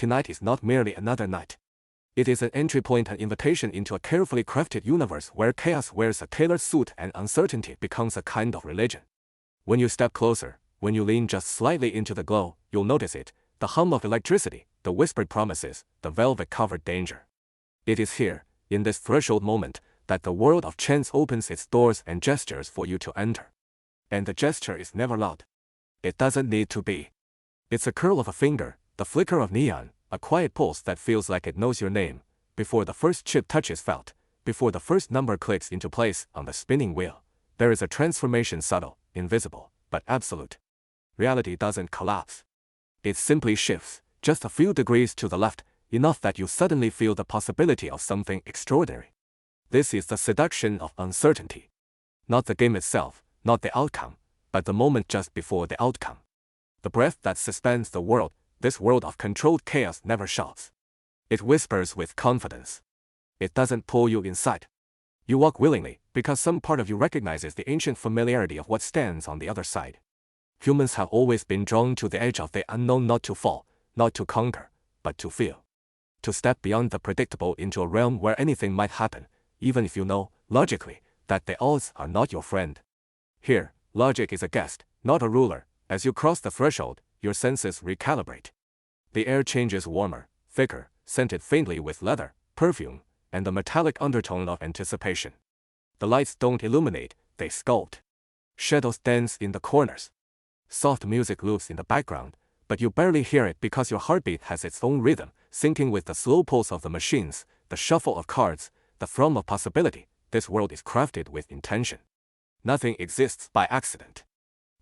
tonight is not merely another night. It is an entry point, an invitation into a carefully crafted universe where chaos wears a tailored suit and uncertainty becomes a kind of religion. When you step closer, when you lean just slightly into the glow, you'll notice it, the hum of electricity, the whispered promises, the velvet-covered danger. It is here, in this threshold moment, that the world of chance opens its doors and gestures for you to enter. And the gesture is never loud. It doesn't need to be. It's a curl of a finger, the flicker of neon, a quiet pulse that feels like it knows your name, before the first chip touch is felt, before the first number clicks into place on the spinning wheel. There is a transformation, subtle, invisible, but absolute. Reality doesn't collapse. It simply shifts, just a few degrees to the left, enough that you suddenly feel the possibility of something extraordinary. This is the seduction of uncertainty. Not the game itself, not the outcome, but the moment just before the outcome. The breath that suspends the world. This world of controlled chaos never shouts. It whispers with confidence. It doesn't pull you inside. You walk willingly, because some part of you recognizes the ancient familiarity of what stands on the other side. Humans have always been drawn to the edge of the unknown, not to fall, not to conquer, but to feel. To step beyond the predictable into a realm where anything might happen, even if you know, logically, that the odds are not your friend. Here, logic is a guest, not a ruler. As you cross the threshold, your senses recalibrate. The air changes warmer, thicker, scented faintly with leather, perfume, and the metallic undertone of anticipation. The lights don't illuminate, they sculpt. Shadows dance in the corners. Soft music loops in the background, but you barely hear it because your heartbeat has its own rhythm, syncing with the slow pulse of the machines, the shuffle of cards, the thrum of possibility. This world is crafted with intention. Nothing exists by accident.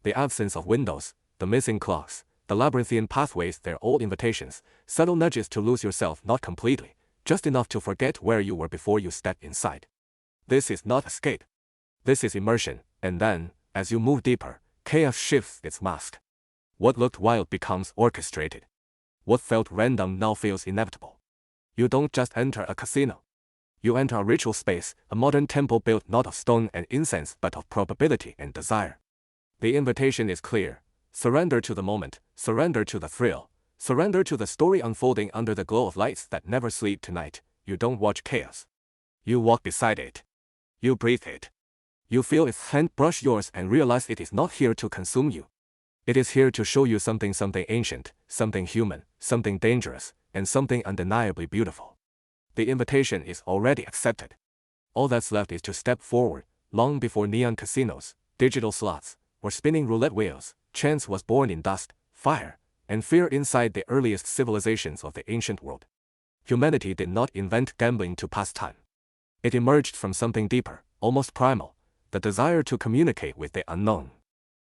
The absence of windows, the missing clocks, the labyrinthian pathways, they're all invitations, subtle nudges to lose yourself, not completely, just enough to forget where you were before you step inside. This is not escape. This is immersion, and then, as you move deeper, chaos shifts its mask. What looked wild becomes orchestrated. What felt random now feels inevitable. You don't just enter a casino. You enter a ritual space, a modern temple built not of stone and incense but of probability and desire. The invitation is clear. Surrender to the moment, surrender to the thrill, surrender to the story unfolding under the glow of lights that never sleep tonight. You don't watch chaos. You walk beside it. You breathe it. You feel its hand brush yours and realize it is not here to consume you. It is here to show you something ancient, something human, something dangerous, and something undeniably beautiful. The invitation is already accepted. All that's left is to step forward, long before neon casinos, digital slots, or spinning roulette wheels. Chance was born in dust, fire, and fear inside the earliest civilizations of the ancient world. Humanity did not invent gambling to pass time. It emerged from something deeper, almost primal, the desire to communicate with the unknown.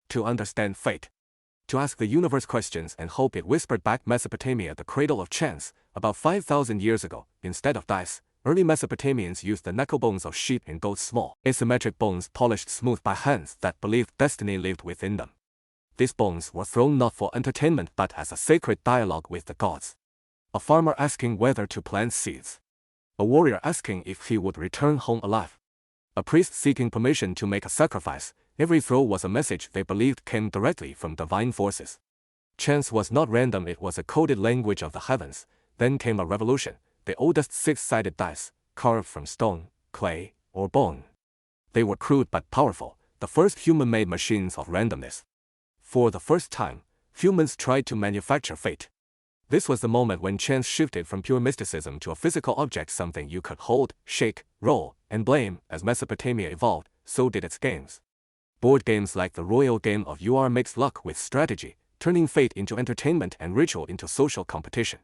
To understand fate. To ask the universe questions and hope it whispered back. Mesopotamia, the cradle of chance. About 5,000 years ago, instead of dice, early Mesopotamians used the knucklebones of sheep and goats, small, asymmetric bones polished smooth by hands that believed destiny lived within them. These bones were thrown not for entertainment but as a sacred dialogue with the gods. A farmer asking whether to plant seeds. A warrior asking if he would return home alive. A priest seeking permission to make a sacrifice. Every throw was a message they believed came directly from divine forces. Chance was not random, it was a coded language of the heavens. Then came a revolution, the oldest six-sided dice, carved from stone, clay, or bone. They were crude but powerful, the first human-made machines of randomness. For the first time, humans tried to manufacture fate. This was the moment when chance shifted from pure mysticism to a physical object, something you could hold, shake, roll, and blame. As Mesopotamia evolved, so did its games. Board games like the royal game of UR mixed luck with strategy, turning fate into entertainment and ritual into social competition.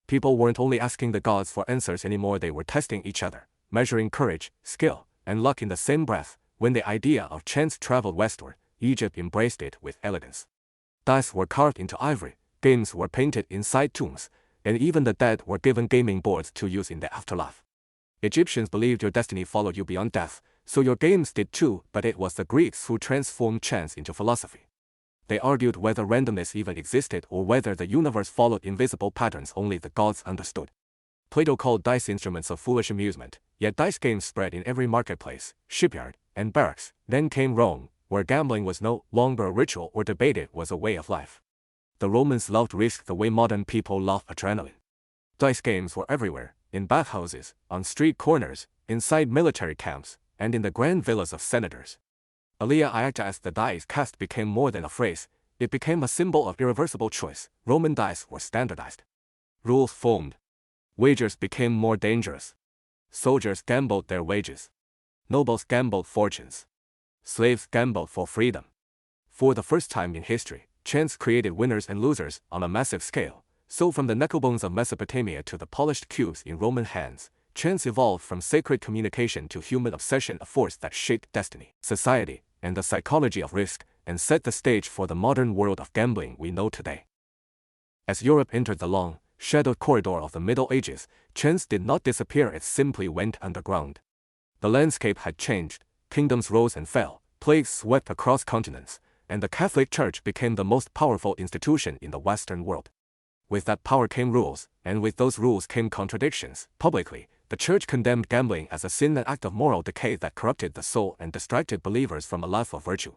People weren't only asking the gods for answers anymore, they were testing each other, measuring courage, skill, and luck in the same breath. When the idea of chance traveled westward, Egypt embraced it with elegance. Dice were carved into ivory, games were painted inside tombs, and even the dead were given gaming boards to use in the afterlife. Egyptians believed your destiny followed you beyond death, so your games did too, but it was the Greeks who transformed chance into philosophy. They argued whether randomness even existed or whether the universe followed invisible patterns only the gods understood. Plato called dice instruments of foolish amusement, yet dice games spread in every marketplace, shipyard, and barracks. Then came Rome, where gambling was no longer a ritual or debate, it was a way of life. The Romans loved risk the way modern people love adrenaline. Dice games were everywhere, in bathhouses, on street corners, inside military camps, and in the grand villas of senators. Alia Iacta, as the dice cast became more than a phrase, it became a symbol of irreversible choice. Roman dice were standardized. Rules formed. Wagers became more dangerous. Soldiers gambled their wages. Nobles gambled fortunes. Slaves gambled for freedom. For the first time in history, chance created winners and losers on a massive scale. So from the knucklebones of Mesopotamia to the polished cubes in Roman hands, chance evolved from sacred communication to human obsession, a force that shaped destiny, society, and the psychology of risk, and set the stage for the modern world of gambling we know today. As Europe entered the long, shadowed corridor of the Middle Ages, chance did not disappear, it simply went underground. The landscape had changed, kingdoms rose and fell, plagues swept across continents, and the Catholic Church became the most powerful institution in the Western world. With that power came rules, and with those rules came contradictions. Publicly, the Church condemned gambling as a sin, an act of moral decay that corrupted the soul and distracted believers from a life of virtue.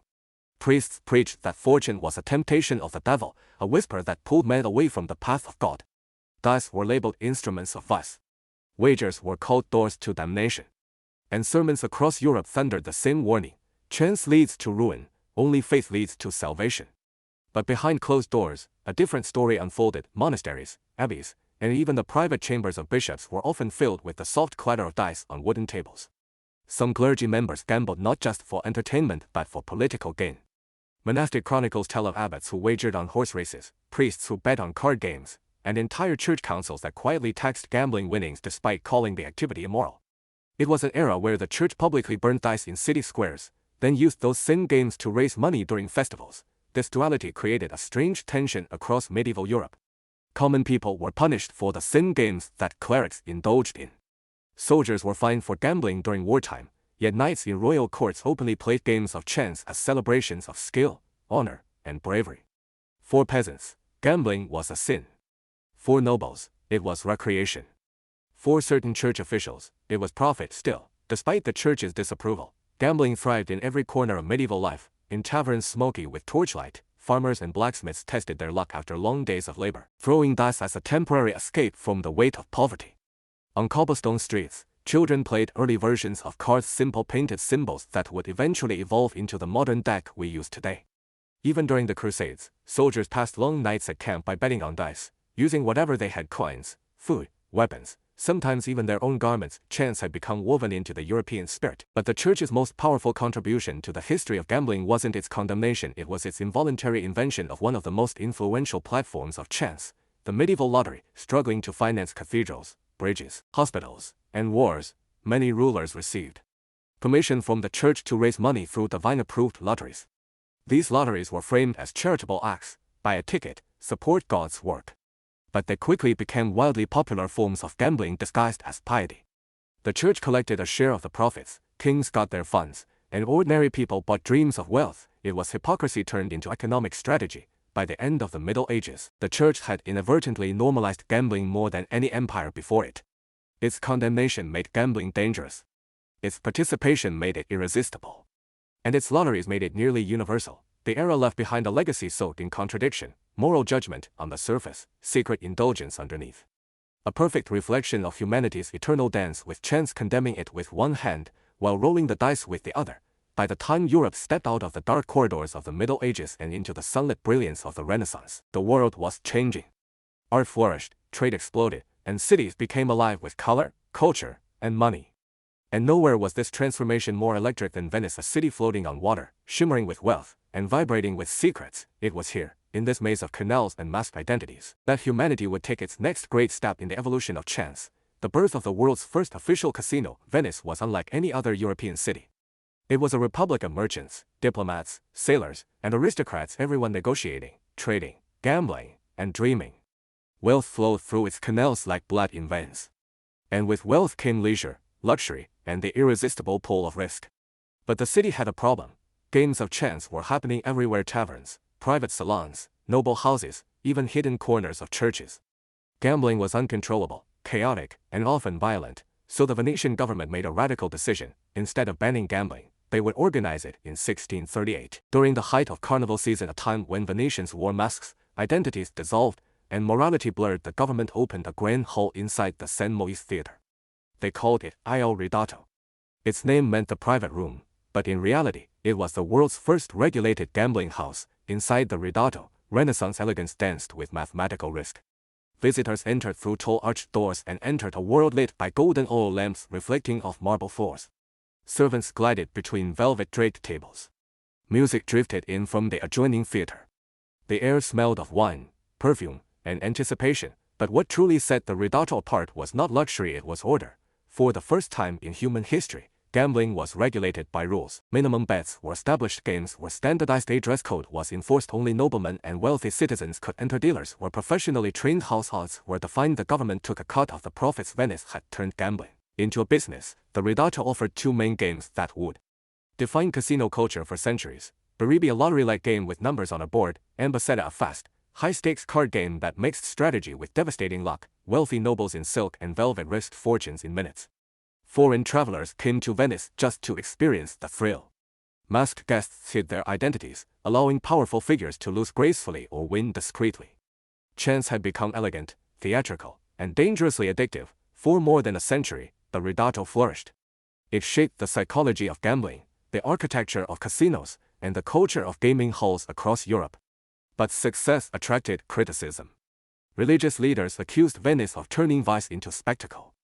Priests preached that fortune was a temptation of the devil, a whisper that pulled men away from the path of God. Dice were labeled instruments of vice. Wagers were called doors to damnation. And sermons across Europe thundered the same warning: chance leads to ruin, only faith leads to salvation. But behind closed doors, a different story unfolded. Monasteries, abbeys, and even the private chambers of bishops were often filled with the soft clatter of dice on wooden tables. Some clergy members gambled not just for entertainment but for political gain. Monastic chronicles tell of abbots who wagered on horse races, priests who bet on card games, and entire church councils that quietly taxed gambling winnings despite calling the activity immoral. It was an era where the church publicly burned dice in city squares, then used those same games to raise money during festivals. This duality created a strange tension across medieval Europe. Common people were punished for the same games that clerics indulged in. Soldiers were fined for gambling during wartime, yet knights in royal courts openly played games of chance as celebrations of skill, honor, and bravery. For peasants, gambling was a sin. For nobles, it was recreation. For certain church officials, it was profit. Still, despite the church's disapproval, gambling thrived in every corner of medieval life. In taverns smoky with torchlight, farmers and blacksmiths tested their luck after long days of labor, throwing dice as a temporary escape from the weight of poverty. On cobblestone streets, children played early versions of cards, simple painted symbols that would eventually evolve into the modern deck we use today. Even during the Crusades, soldiers passed long nights at camp by betting on dice, using whatever they had: coins, food, weapons, sometimes even their own garments. Chance had become woven into the European spirit. But the Church's most powerful contribution to the history of gambling wasn't its condemnation, it was its involuntary invention of one of the most influential platforms of chance, the medieval lottery. Struggling to finance cathedrals, bridges, hospitals, and wars, many rulers received permission from the Church to raise money through divine-approved lotteries. These lotteries were framed as charitable acts: buy a ticket, support God's work. But they quickly became wildly popular forms of gambling disguised as piety. The Church collected a share of the profits, kings got their funds, and ordinary people bought dreams of wealth. It was hypocrisy turned into economic strategy. By the end of the Middle Ages, the Church had inadvertently normalized gambling more than any empire before it. Its condemnation made gambling dangerous. Its participation made it irresistible. And its lotteries made it nearly universal. The era left behind a legacy soaked in contradiction, moral judgment on the surface, secret indulgence underneath. A perfect reflection of humanity's eternal dance with chance, condemning it with one hand, while rolling the dice with the other. By the time Europe stepped out of the dark corridors of the Middle Ages and into the sunlit brilliance of the Renaissance, the world was changing. Art flourished, trade exploded, and cities became alive with color, culture, and money. And nowhere was this transformation more electric than Venice, a city floating on water, shimmering with wealth, and vibrating with secrets. It was here, in this maze of canals and masked identities, that humanity would take its next great step in the evolution of chance. The birth of the world's first official casino, Venice was unlike any other European city. It was a republic of merchants, diplomats, sailors, and aristocrats, everyone negotiating, trading, gambling, and dreaming. Wealth flowed through its canals like blood in veins. And with wealth came leisure, luxury, and the irresistible pull of risk. But the city had a problem. Games of chance were happening everywhere: taverns, private salons, noble houses, even hidden corners of churches. Gambling was uncontrollable, chaotic, and often violent, so the Venetian government made a radical decision. Instead of banning gambling, they would organize it in 1638. During the height of carnival season, a time when Venetians wore masks, identities dissolved, and morality blurred, the government opened a grand hall inside the San Moise Theater. They called it Il Ridotto. Its name meant the private room, but in reality, it was the world's first regulated gambling house. Inside the Ridotto, Renaissance elegance danced with mathematical risk. Visitors entered through tall arched doors and entered a world lit by golden oil lamps reflecting off marble floors. Servants glided between velvet draped tables. Music drifted in from the adjoining theater. The air smelled of wine, perfume, and anticipation, but what truly set the Ridotto apart was not luxury, it was order. For the first time in human history, gambling was regulated by rules. Minimum bets were established, games were standardized, a dress code was enforced, only noblemen and wealthy citizens could enter, dealers were professionally trained, households were defined, the government took a cut of the profits. Venice had turned gambling into a business. The Ridotto offered two main games that would define casino culture for centuries: Baribi, a lottery-like game with numbers on a board, and Basetta, a fast, high-stakes card game that mixed strategy with devastating luck. Wealthy nobles in silk and velvet risked fortunes in minutes. Foreign travelers came to Venice just to experience the thrill. Masked guests hid their identities, allowing powerful figures to lose gracefully or win discreetly. Chance had become elegant, theatrical, and dangerously addictive. For more than a century, the Ridotto flourished. It shaped the psychology of gambling, the architecture of casinos, and the culture of gaming halls across Europe. But success attracted criticism. Religious leaders accused Venice of turning vice into spectacle.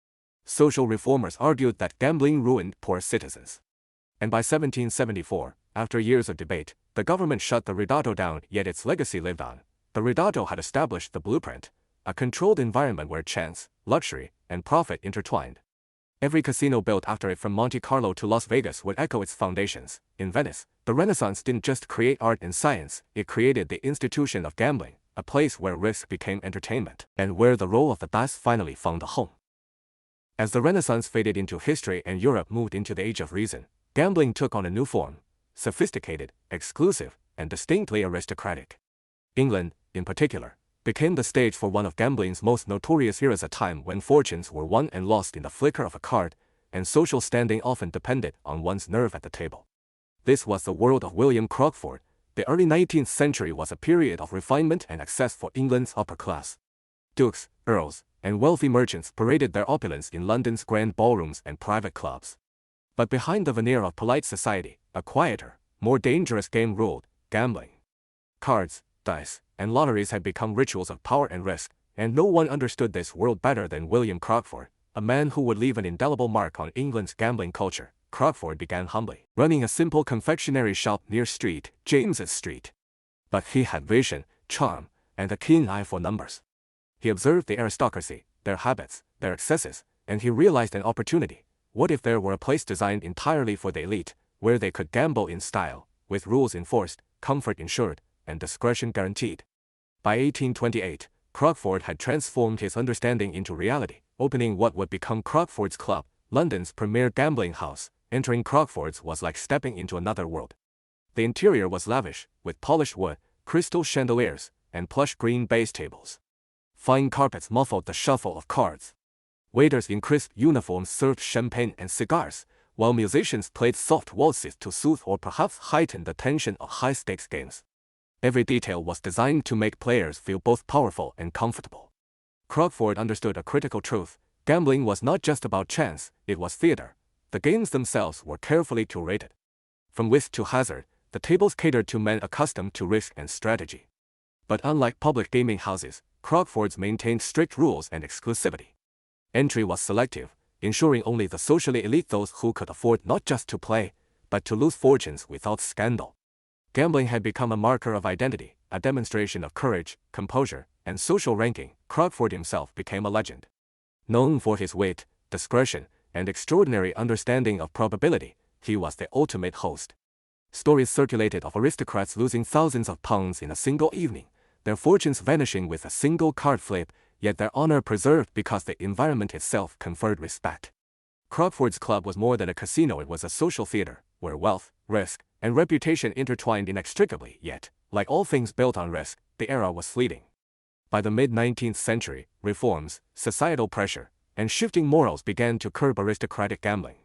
Social reformers argued that gambling ruined poor citizens. And by 1774, after years of debate, the government shut the Ridotto down, yet its legacy lived on. The Ridotto had established the blueprint, a controlled environment where chance, luxury, and profit intertwined. Every casino built after it, from Monte Carlo to Las Vegas, would echo its foundations. In Venice, the Renaissance didn't just create art and science, it created the institution of gambling, a place where risk became entertainment, and where the roll of the dice finally found a home. As the Renaissance faded into history and Europe moved into the Age of Reason, gambling took on a new form: sophisticated, exclusive, and distinctly aristocratic. England, in particular, became the stage for one of gambling's most notorious eras, a time when fortunes were won and lost in the flicker of a card, and social standing often depended on one's nerve at the table. This was the world of William Crockford. The early 19th century was a period of refinement and access for England's upper class. Dukes, earls, and wealthy merchants paraded their opulence in London's grand ballrooms and private clubs. But behind the veneer of polite society, a quieter, more dangerous game ruled: gambling. Cards, dice, and lotteries had become rituals of power and risk, and no one understood this world better than William Crockford, a man who would leave an indelible mark on England's gambling culture. Crockford began humbly, running a simple confectionery shop near St. James's Street. But he had vision, charm, and a keen eye for numbers. He observed the aristocracy, their habits, their excesses, and he realized an opportunity. What if there were a place designed entirely for the elite, where they could gamble in style, with rules enforced, comfort ensured, and discretion guaranteed? By 1828, Crockford had transformed his understanding into reality, opening what would become Crockford's Club, London's premier gambling house. Entering Crockford's was like stepping into another world. The interior was lavish, with polished wood, crystal chandeliers, and plush green base tables. Fine carpets muffled the shuffle of cards. Waiters in crisp uniforms served champagne and cigars, while musicians played soft waltzes to soothe or perhaps heighten the tension of high-stakes games. Every detail was designed to make players feel both powerful and comfortable. Crockford understood a critical truth: gambling was not just about chance, it was theater. The games themselves were carefully curated. From whist to hazard, the tables catered to men accustomed to risk and strategy. But unlike public gaming houses, Crockford's maintained strict rules and exclusivity. Entry was selective, ensuring only the socially elite, those who could afford not just to play, but to lose fortunes without scandal. Gambling had become a marker of identity, a demonstration of courage, composure, and social ranking. Crockford himself became a legend. Known for his wit, discretion, and extraordinary understanding of probability, he was the ultimate host. Stories circulated of aristocrats losing thousands of pounds in a single evening, their fortunes vanishing with a single card flip, yet their honor preserved because the environment itself conferred respect. Crockford's Club was more than a casino, it was a social theater, where wealth, risk, and reputation intertwined inextricably. Yet, like all things built on risk, the era was fleeting. By the mid-19th century, reforms, societal pressure, and shifting morals began to curb aristocratic gambling.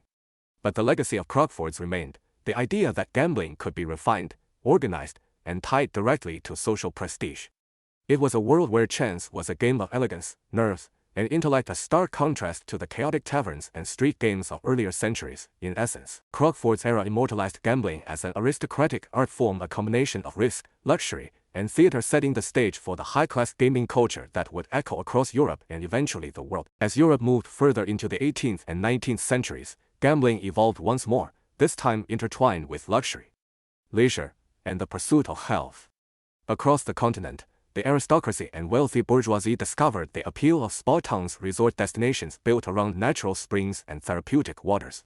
But the legacy of Crockford's remained: the idea that gambling could be refined, organized, and tied directly to social prestige. It was a world where chance was a game of elegance, nerves, and intellect, a stark contrast to the chaotic taverns and street games of earlier centuries. In essence, Crockford's era immortalized gambling as an aristocratic art form, a combination of risk, luxury, and theater, setting the stage for the high-class gaming culture that would echo across Europe and eventually the world. As Europe moved further into the 18th and 19th centuries, gambling evolved once more, this time intertwined with luxury, leisure, and the pursuit of health. Across the continent, the aristocracy and wealthy bourgeoisie discovered the appeal of spa towns, resort destinations built around natural springs and therapeutic waters.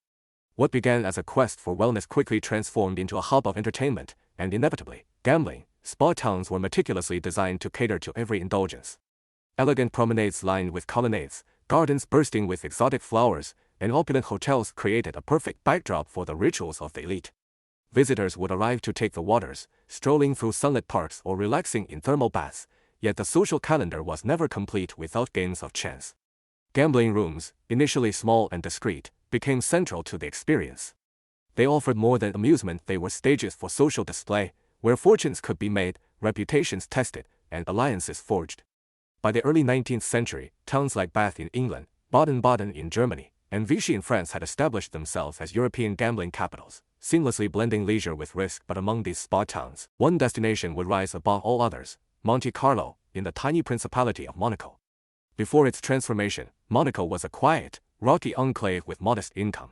What began as a quest for wellness quickly transformed into a hub of entertainment, and inevitably, gambling. Spa towns were meticulously designed to cater to every indulgence. Elegant promenades lined with colonnades, gardens bursting with exotic flowers, and opulent hotels created a perfect backdrop for the rituals of the elite. Visitors would arrive to take the waters, strolling through sunlit parks or relaxing in thermal baths, yet the social calendar was never complete without games of chance. Gambling rooms, initially small and discreet, became central to the experience. They offered more than amusement, they were stages for social display, where fortunes could be made, reputations tested, and alliances forged. By the early 19th century, towns like Bath in England, Baden-Baden in Germany, and Vichy in France had established themselves as European gambling capitals, seamlessly blending leisure with risk. But among these spa towns, one destination would rise above all others: Monte Carlo, in the tiny principality of Monaco. Before its transformation, Monaco was a quiet, rocky enclave with modest income.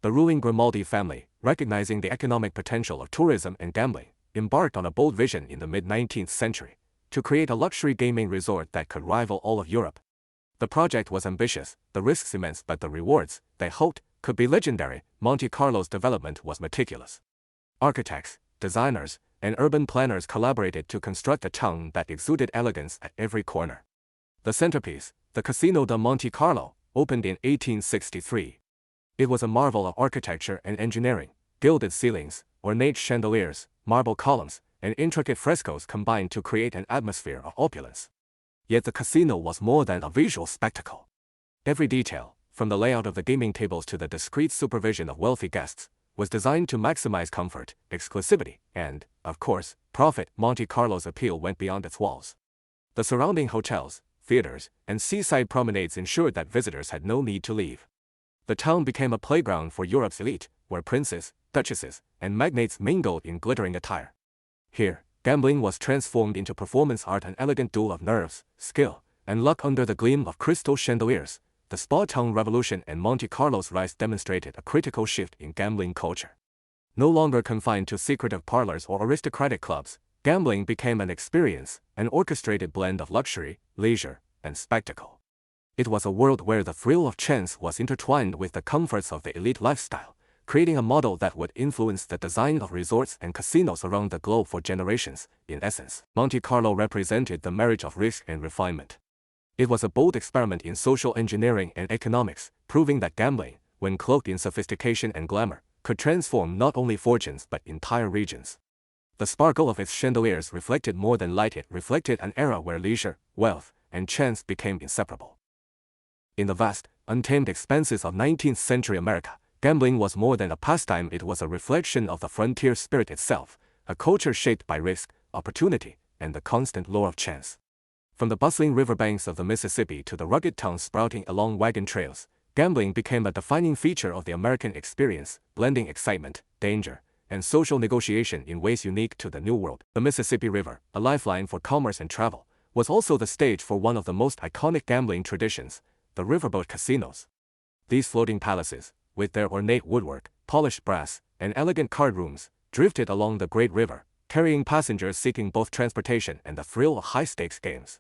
The ruling Grimaldi family, recognizing the economic potential of tourism and gambling, embarked on a bold vision in the mid-19th century to create a luxury gaming resort that could rival all of Europe. The project was ambitious, the risks immense, but the rewards, they hoped, could be legendary. Monte Carlo's development was meticulous. Architects, designers, and urban planners collaborated to construct a town that exuded elegance at every corner. The centerpiece, the Casino de Monte Carlo, opened in 1863. It was a marvel of architecture and engineering. Gilded ceilings, ornate chandeliers, marble columns, and intricate frescoes combined to create an atmosphere of opulence. Yet the casino was more than a visual spectacle. Every detail, from the layout of the gaming tables to the discreet supervision of wealthy guests, was designed to maximize comfort, exclusivity, and, of course, profit. Monte Carlo's appeal went beyond its walls. The surrounding hotels, theaters, and seaside promenades ensured that visitors had no need to leave. The town became a playground for Europe's elite, where princes, duchesses, and magnates mingled in glittering attire. Here, gambling was transformed into performance art, an elegant duel of nerves, skill, and luck under the gleam of crystal chandeliers. The spa town revolution and Monte Carlo's rise demonstrated a critical shift in gambling culture. No longer confined to secretive parlors or aristocratic clubs, gambling became an experience, an orchestrated blend of luxury, leisure, and spectacle. It was a world where the thrill of chance was intertwined with the comforts of the elite lifestyle, creating a model that would influence the design of resorts and casinos around the globe for generations. In essence, Monte Carlo represented the marriage of risk and refinement. It was a bold experiment in social engineering and economics, proving that gambling, when cloaked in sophistication and glamour, could transform not only fortunes but entire regions. The sparkle of its chandeliers reflected more than light, it reflected an era where leisure, wealth, and chance became inseparable. In the vast, untamed expanses of 19th century America, gambling was more than a pastime, it was a reflection of the frontier spirit itself, a culture shaped by risk, opportunity, and the constant lure of chance. From the bustling riverbanks of the Mississippi to the rugged towns sprouting along wagon trails, gambling became a defining feature of the American experience, blending excitement, danger, and social negotiation in ways unique to the New World. The Mississippi River, a lifeline for commerce and travel, was also the stage for one of the most iconic gambling traditions, the riverboat casinos. These floating palaces, with their ornate woodwork, polished brass, and elegant card rooms, drifted along the great river, carrying passengers seeking both transportation and the thrill of high-stakes games.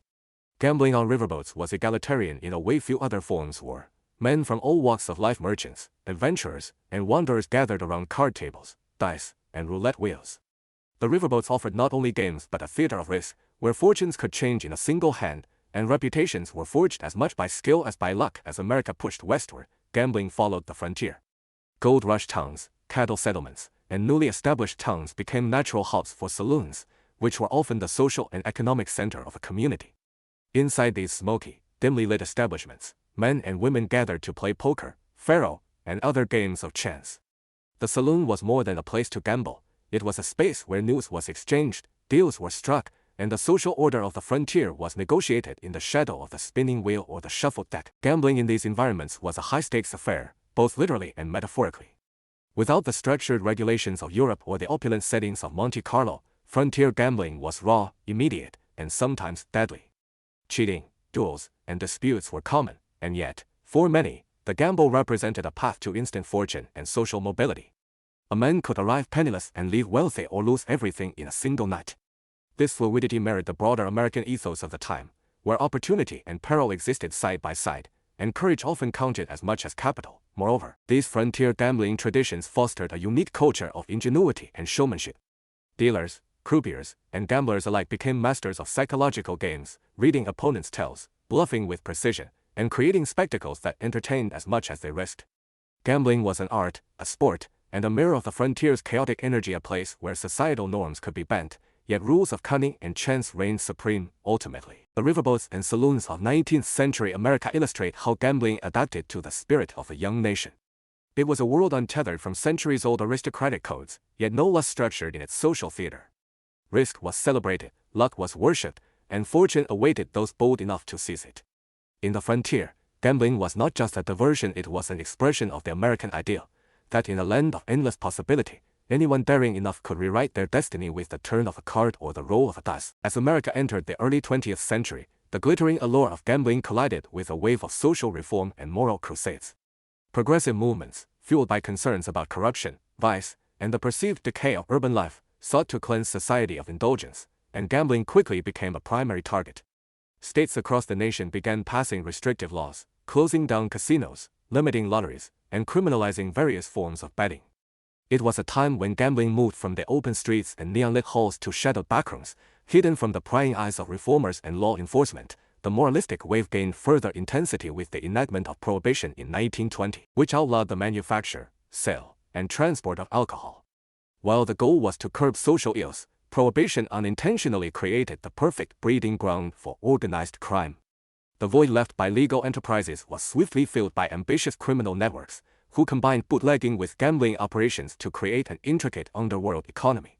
Gambling on riverboats was egalitarian in a way few other forms were. Men from all walks of life, merchants, adventurers, and wanderers gathered around card tables, dice, and roulette wheels. The riverboats offered not only games but a theater of risk, where fortunes could change in a single hand, and reputations were forged as much by skill as by luck. As America pushed westward, gambling followed the frontier. Gold rush towns, cattle settlements, and newly established towns became natural hubs for saloons, which were often the social and economic center of a community. Inside these smoky, dimly lit establishments, men and women gathered to play poker, faro, and other games of chance. The saloon was more than a place to gamble, it was a space where news was exchanged, deals were struck, and the social order of the frontier was negotiated in the shadow of the spinning wheel or the shuffled deck. Gambling in these environments was a high-stakes affair, both literally and metaphorically. Without the structured regulations of Europe or the opulent settings of Monte Carlo, frontier gambling was raw, immediate, and sometimes deadly. Cheating, duels, and disputes were common, and yet, for many, the gamble represented a path to instant fortune and social mobility. A man could arrive penniless and leave wealthy or lose everything in a single night. This fluidity mirrored the broader American ethos of the time, where opportunity and peril existed side by side, and courage often counted as much as capital. Moreover, these frontier gambling traditions fostered a unique culture of ingenuity and showmanship. Dealers, croupiers, and gamblers alike became masters of psychological games, reading opponents' tells, bluffing with precision, and creating spectacles that entertained as much as they risked. Gambling was an art, a sport, and a mirror of the frontier's chaotic energy, a place where societal norms could be bent, yet rules of cunning and chance reigned supreme. Ultimately, the riverboats and saloons of 19th century America illustrate how gambling adapted to the spirit of a young nation. It was a world untethered from centuries-old aristocratic codes, yet no less structured in its social theater. Risk was celebrated, luck was worshipped, and fortune awaited those bold enough to seize it. In the frontier, gambling was not just a diversion, it was an expression of the American ideal, that in a land of endless possibility, anyone daring enough could rewrite their destiny with the turn of a card or the roll of a dice. As America entered the early 20th century, the glittering allure of gambling collided with a wave of social reform and moral crusades. Progressive movements, fueled by concerns about corruption, vice, and the perceived decay of urban life, sought to cleanse society of indulgence, and gambling quickly became a primary target. States across the nation began passing restrictive laws, closing down casinos, limiting lotteries, and criminalizing various forms of betting. It was a time when gambling moved from the open streets and neon-lit halls to shadowed backrooms, hidden from the prying eyes of reformers and law enforcement. The moralistic wave gained further intensity with the enactment of Prohibition in 1920, which outlawed the manufacture, sale, and transport of alcohol. While the goal was to curb social ills, Prohibition unintentionally created the perfect breeding ground for organized crime. The void left by legal enterprises was swiftly filled by ambitious criminal networks, who combined bootlegging with gambling operations to create an intricate underworld economy.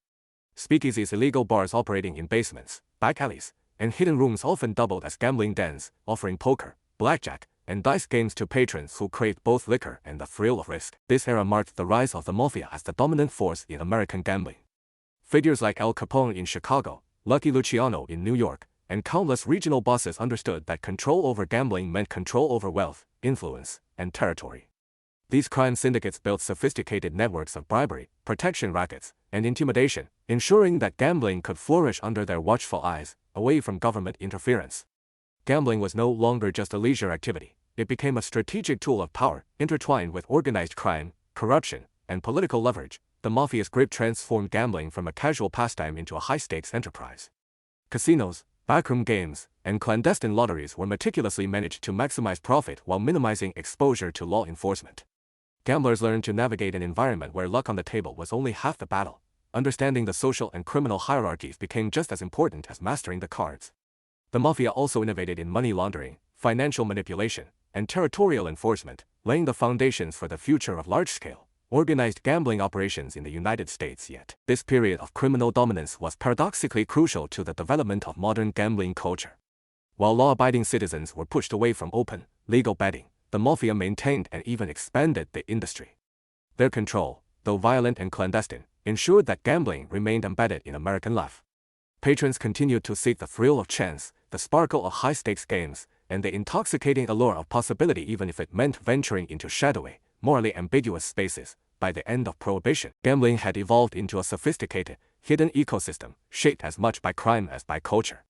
Speakeasies, illegal bars operating in basements, back alleys, and hidden rooms often doubled as gambling dens, offering poker, blackjack, and dice games to patrons who craved both liquor and the thrill of risk. This era marked the rise of the mafia as the dominant force in American gambling. Figures like Al Capone in Chicago, Lucky Luciano in New York, and countless regional bosses understood that control over gambling meant control over wealth, influence, and territory. These crime syndicates built sophisticated networks of bribery, protection rackets, and intimidation, ensuring that gambling could flourish under their watchful eyes, away from government interference. Gambling was no longer just a leisure activity. It became a strategic tool of power, intertwined with organized crime, corruption, and political leverage. The mafia's grip transformed gambling from a casual pastime into a high-stakes enterprise. Casinos, backroom games, and clandestine lotteries were meticulously managed to maximize profit while minimizing exposure to law enforcement. Gamblers learned to navigate an environment where luck on the table was only half the battle. Understanding the social and criminal hierarchies became just as important as mastering the cards. The mafia also innovated in money laundering, financial manipulation, and territorial enforcement, laying the foundations for the future of large-scale, organized gambling operations in the United States. Yet, this period of criminal dominance was paradoxically crucial to the development of modern gambling culture. While law-abiding citizens were pushed away from open, legal betting, the mafia maintained and even expanded the industry. Their control, though violent and clandestine, ensured that gambling remained embedded in American life. Patrons continued to seek the thrill of chance, the sparkle of high-stakes games, and the intoxicating allure of possibility, even if it meant venturing into shadowy, morally ambiguous spaces. By the end of Prohibition, gambling had evolved into a sophisticated, hidden ecosystem, shaped as much by crime as by culture.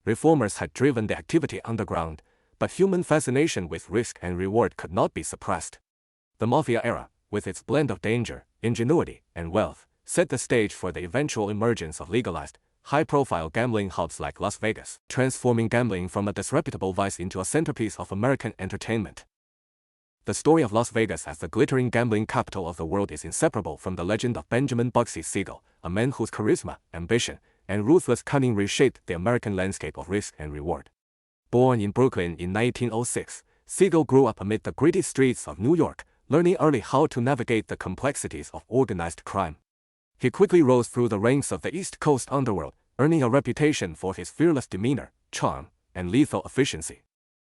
Reformers had driven the activity underground, but human fascination with risk and reward could not be suppressed. The mafia era, with its blend of danger, ingenuity, and wealth, set the stage for the eventual emergence of legalized, high-profile gambling hubs like Las Vegas, transforming gambling from a disreputable vice into a centerpiece of American entertainment. The story of Las Vegas as the glittering gambling capital of the world is inseparable from the legend of Benjamin Bugsy Siegel, a man whose charisma, ambition, and ruthless cunning reshaped the American landscape of risk and reward. Born in Brooklyn in 1906, Siegel grew up amid the gritty streets of New York, learning early how to navigate the complexities of organized crime. He quickly rose through the ranks of the East Coast underworld, earning a reputation for his fearless demeanor, charm, and lethal efficiency.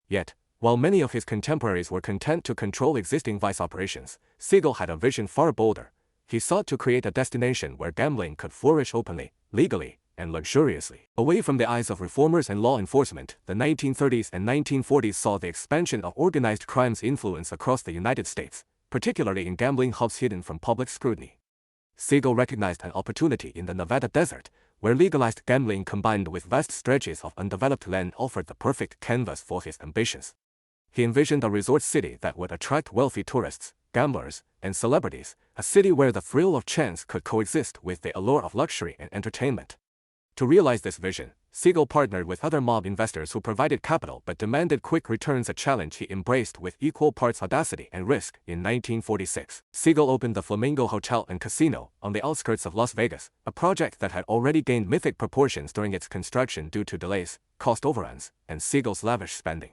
Yet, while many of his contemporaries were content to control existing vice operations, Siegel had a vision far bolder. He sought to create a destination where gambling could flourish openly, legally, and luxuriously. Away from the eyes of reformers and law enforcement, the 1930s and 1940s saw the expansion of organized crime's influence across the United States, particularly in gambling hubs hidden from public scrutiny. Siegel recognized an opportunity in the Nevada desert, where legalized gambling combined with vast stretches of undeveloped land offered the perfect canvas for his ambitions. He envisioned a resort city that would attract wealthy tourists, gamblers, and celebrities, a city where the thrill of chance could coexist with the allure of luxury and entertainment. To realize this vision, Siegel partnered with other mob investors who provided capital but demanded quick returns, a challenge he embraced with equal parts audacity and risk. In 1946, Siegel opened the Flamingo Hotel and Casino on the outskirts of Las Vegas, a project that had already gained mythic proportions during its construction due to delays, cost overruns, and Siegel's lavish spending.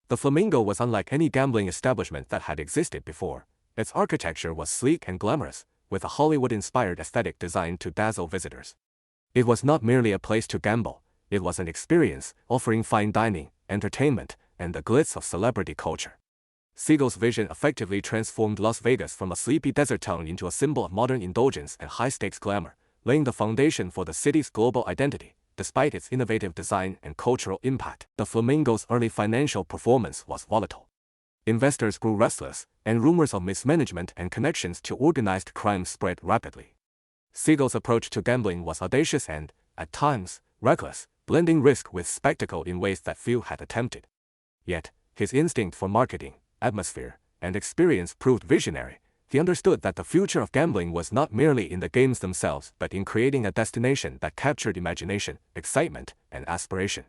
The Flamingo was unlike any gambling establishment that had existed before. Its architecture was sleek and glamorous, with a Hollywood-inspired aesthetic designed to dazzle visitors. It was not merely a place to gamble, it was an experience, offering fine dining, entertainment, and the glitz of celebrity culture. Siegel's vision effectively transformed Las Vegas from a sleepy desert town into a symbol of modern indulgence and high-stakes glamour, laying the foundation for the city's global identity. Despite its innovative design and cultural impact, the Flamingo's early financial performance was volatile. Investors grew restless, and rumors of mismanagement and connections to organized crime spread rapidly. Siegel's approach to gambling was audacious and, at times, reckless, blending risk with spectacle in ways that few had attempted. Yet, his instinct for marketing, atmosphere, and experience proved visionary. He understood that the future of gambling was not merely in the games themselves but in creating a destination that captured imagination, excitement, and aspiration.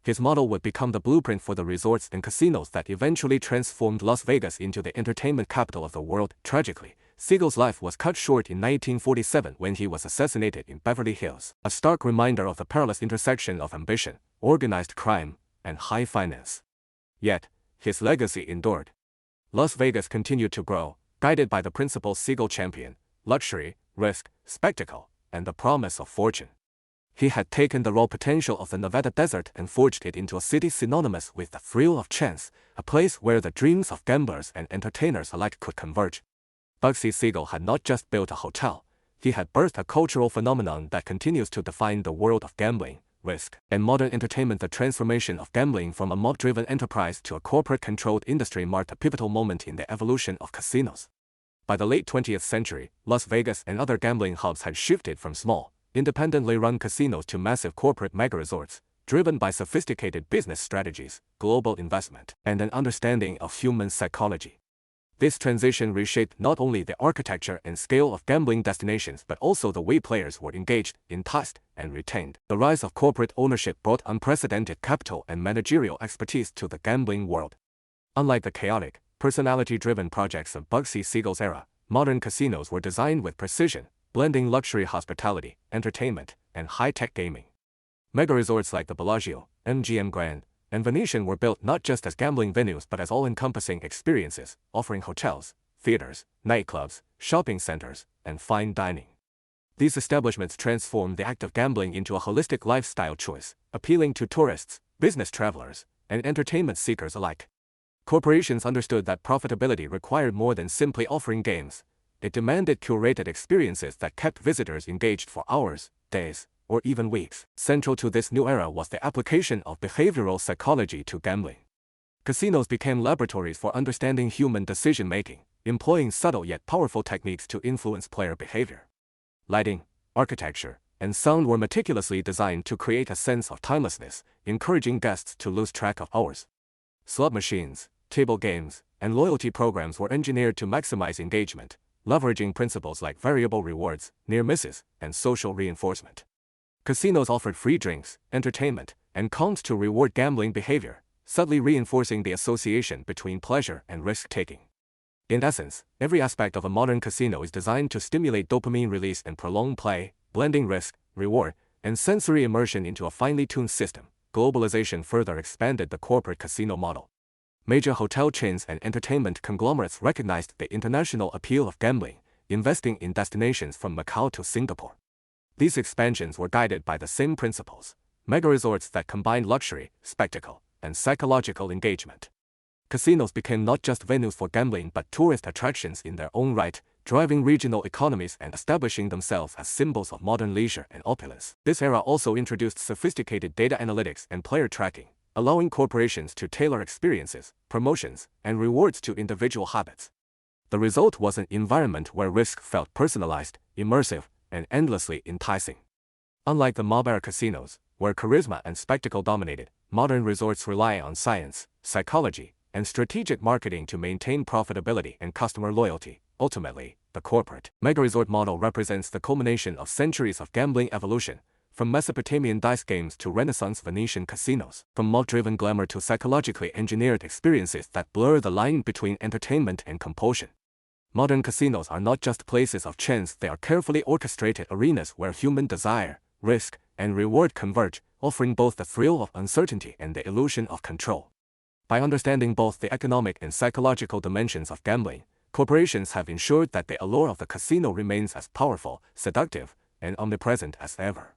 His model would become the blueprint for the resorts and casinos that eventually transformed Las Vegas into the entertainment capital of the world. Tragically, Siegel's life was cut short in 1947 when he was assassinated in Beverly Hills, a stark reminder of the perilous intersection of ambition, organized crime, and high finance. Yet, his legacy endured. Las Vegas continued to grow, guided by the principles Siegel championed: luxury, risk, spectacle, and the promise of fortune. He had taken the raw potential of the Nevada desert and forged it into a city synonymous with the thrill of chance, a place where the dreams of gamblers and entertainers alike could converge. Bugsy Siegel had not just built a hotel, he had birthed a cultural phenomenon that continues to define the world of gambling, risk, and modern entertainment. The transformation of gambling from a mob-driven enterprise to a corporate-controlled industry marked a pivotal moment in the evolution of casinos. By the late 20th century, Las Vegas and other gambling hubs had shifted from small, independently run casinos to massive corporate mega-resorts, driven by sophisticated business strategies, global investment, and an understanding of human psychology. This transition reshaped not only the architecture and scale of gambling destinations but also the way players were engaged, enticed, and retained. The rise of corporate ownership brought unprecedented capital and managerial expertise to the gambling world. Unlike the chaotic, personality-driven projects of Bugsy Siegel's era, modern casinos were designed with precision, blending luxury hospitality, entertainment, and high-tech gaming. Mega-resorts like the Bellagio, MGM Grand, and Venetian were built not just as gambling venues but as all-encompassing experiences, offering hotels, theaters, nightclubs, shopping centers, and fine dining. These establishments transformed the act of gambling into a holistic lifestyle choice, appealing to tourists, business travelers, and entertainment seekers alike. Corporations understood that profitability required more than simply offering games. It demanded curated experiences that kept visitors engaged for hours, days, or even weeks. Central to this new era was the application of behavioral psychology to gambling. Casinos became laboratories for understanding human decision-making, employing subtle yet powerful techniques to influence player behavior. Lighting, architecture, and sound were meticulously designed to create a sense of timelessness, encouraging guests to lose track of hours. Slot machines, table games, and loyalty programs were engineered to maximize engagement, leveraging principles like variable rewards, near misses, and social reinforcement. Casinos offered free drinks, entertainment, and cons to reward gambling behavior, subtly reinforcing the association between pleasure and risk-taking. In essence, every aspect of a modern casino is designed to stimulate dopamine release and prolong play, blending risk, reward, and sensory immersion into a finely tuned system. Globalization further expanded the corporate casino model. Major hotel chains and entertainment conglomerates recognized the international appeal of gambling, investing in destinations from Macau to Singapore. These expansions were guided by the same principles: mega-resorts that combined luxury, spectacle, and psychological engagement. Casinos became not just venues for gambling but tourist attractions in their own right, driving regional economies and establishing themselves as symbols of modern leisure and opulence. This era also introduced sophisticated data analytics and player tracking, allowing corporations to tailor experiences, promotions, and rewards to individual habits. The result was an environment where risk felt personalized, immersive, and endlessly enticing. Unlike the mob-era casinos, where charisma and spectacle dominated, modern resorts rely on science, psychology, and strategic marketing to maintain profitability and customer loyalty. Ultimately, the corporate mega-resort model represents the culmination of centuries of gambling evolution, from Mesopotamian dice games to Renaissance Venetian casinos, from mob-driven glamour to psychologically engineered experiences that blur the line between entertainment and compulsion. Modern casinos are not just places of chance, they are carefully orchestrated arenas where human desire, risk, and reward converge, offering both the thrill of uncertainty and the illusion of control. By understanding both the economic and psychological dimensions of gambling, corporations have ensured that the allure of the casino remains as powerful, seductive, and omnipresent as ever.